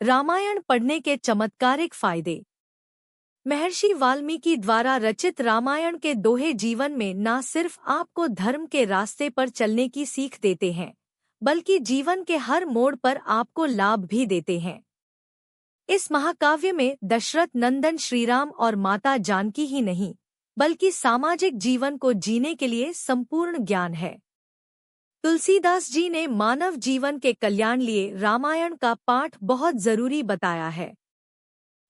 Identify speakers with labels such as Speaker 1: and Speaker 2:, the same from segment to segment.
Speaker 1: रामायण पढ़ने के चमत्कारिक फायदे। महर्षि वाल्मीकि द्वारा रचित रामायण के दोहे जीवन में न सिर्फ आपको धर्म के रास्ते पर चलने की सीख देते हैं, बल्कि जीवन के हर मोड़ पर आपको लाभ भी देते हैं। इस महाकाव्य में दशरथ नंदन श्रीराम और माता जानकी ही नहीं, बल्कि सामाजिक जीवन को जीने के लिए संपूर्ण ज्ञान है। तुलसीदास जी ने मानव जीवन के कल्याण लिए रामायण का पाठ बहुत जरूरी बताया है।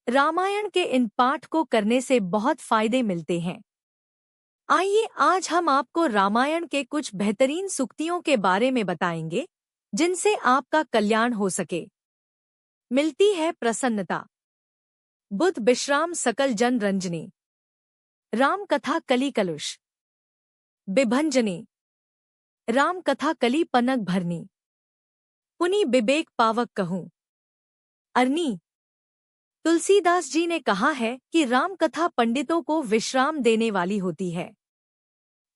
Speaker 1: रामायण के इन पाठ को करने से बहुत फायदे मिलते हैं। आइए आज हम आपको रामायण के कुछ बेहतरीन सूक्तियों के बारे में बताएंगे, जिनसे आपका कल्याण हो सके। मिलती है प्रसन्नता। बुध विश्राम सकल जन रंजनी। राम कथा कली कलुष बिभंजनी। राम कथा कली पनक भरनी। पुनि विवेक पावक कहूँ अरनी। तुलसीदास जी ने कहा है कि राम कथा पंडितों को विश्राम देने वाली होती है,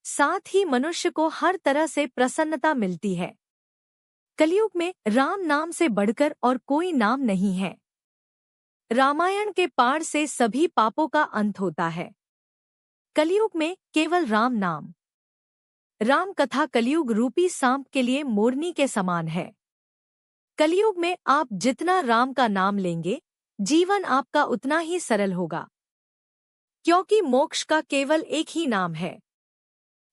Speaker 1: साथ ही मनुष्य को हर तरह से प्रसन्नता मिलती है। कलयुग में राम नाम से बढ़कर और कोई नाम नहीं है। रामायण के पाठ से सभी पापों का अंत होता है। कलयुग में केवल राम नाम। राम कथा कलयुग रूपी सांप के लिए मोरनी के समान है। कलयुग में आप जितना राम का नाम लेंगे, जीवन आपका उतना ही सरल होगा, क्योंकि मोक्ष का केवल एक ही नाम है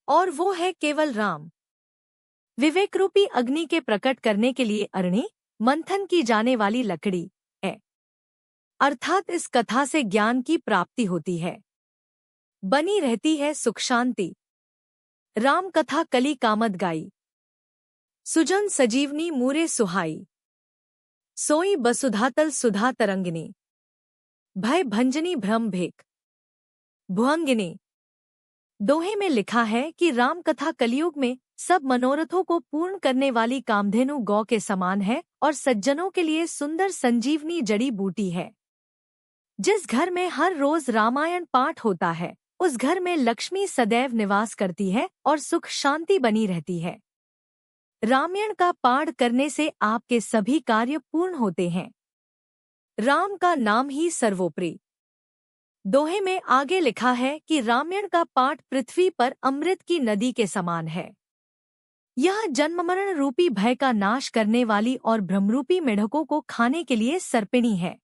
Speaker 1: और वो है केवल राम। विवेक रूपी अग्नि के प्रकट करने के लिए अरणी मंथन की जाने वाली लकड़ी है, अर्थात इस कथा से ज्ञान की प्राप्ति होती है, बनी रहती है सुख शांति। राम कथा कली कामद गाई। सुजन सजीवनी मूरे सुहाई। सोई बसुधातल सुधा तरंगिनी। भय भंजनी भ्रम भेक भुअंगिनी। दोहे में लिखा है कि राम कथा कलयुग में सब मनोरथों को पूर्ण करने वाली कामधेनु गौ के समान है और सज्जनों के लिए सुंदर संजीवनी जड़ी बूटी है। जिस घर में हर रोज रामायण पाठ होता है, उस घर में लक्ष्मी सदैव निवास करती है और सुख शांति बनी रहती है। रामायण का पाठ करने से आपके सभी कार्य पूर्ण होते हैं। राम का नाम ही सर्वोपरि। दोहे में आगे लिखा है कि रामायण का पाठ पृथ्वी पर अमृत की नदी के समान है। यह जन्म मरण रूपी भय का नाश करने वाली और भ्रमरूपी मेढकों को खाने के लिए सर्पिणी है।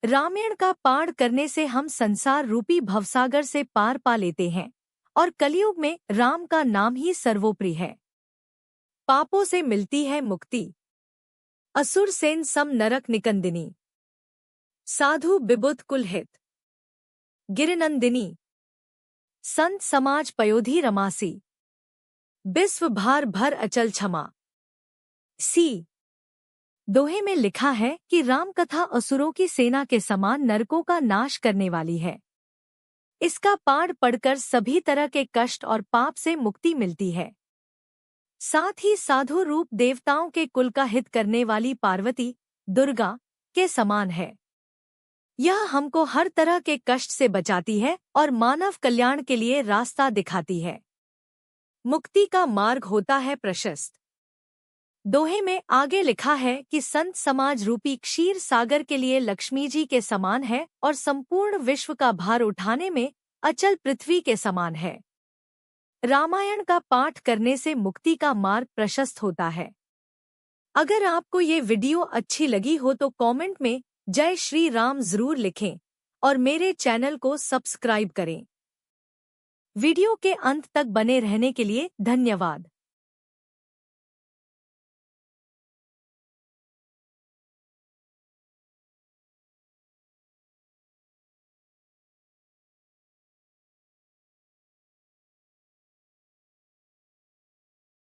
Speaker 1: रामायण का पाठ करने से हम संसार रूपी भवसागर से पार पा लेते हैं और कलयुग में राम का नाम ही सर्वोपरि है। पापों से मिलती है मुक्ति। असुर सेन सम नरक निकंदिनी। साधु विबुध कुलहित गिरिनंदिनी। संत समाज पयोधी रमासी। विश्व भार भर अचल क्षमा सी। दोहे में लिखा है कि राम कथा असुरों की सेना के समान नरकों का नाश करने वाली है। इसका पाठ पढ़कर सभी तरह के कष्ट और पाप से मुक्ति मिलती है। साथ ही साधु रूप देवताओं के कुल का हित करने वाली पार्वती, दुर्गा के समान है। यह हमको हर तरह के कष्ट से बचाती है और मानव कल्याण के लिए रास्ता दिखाती है। मुक्ति का मार्ग होता है प्रशस्त। दोहे में आगे लिखा है कि संत समाज रूपी क्षीर सागर के लिए लक्ष्मी जी के समान है और संपूर्ण विश्व का भार उठाने में अचल पृथ्वी के समान है। रामायण का पाठ करने से मुक्ति का मार्ग प्रशस्त होता है। अगर आपको ये वीडियो अच्छी लगी हो तो कमेंट में जय श्री राम जरूर लिखें और मेरे चैनल को सब्सक्राइब करें। वीडियो के अंत तक बने रहने के लिए धन्यवाद।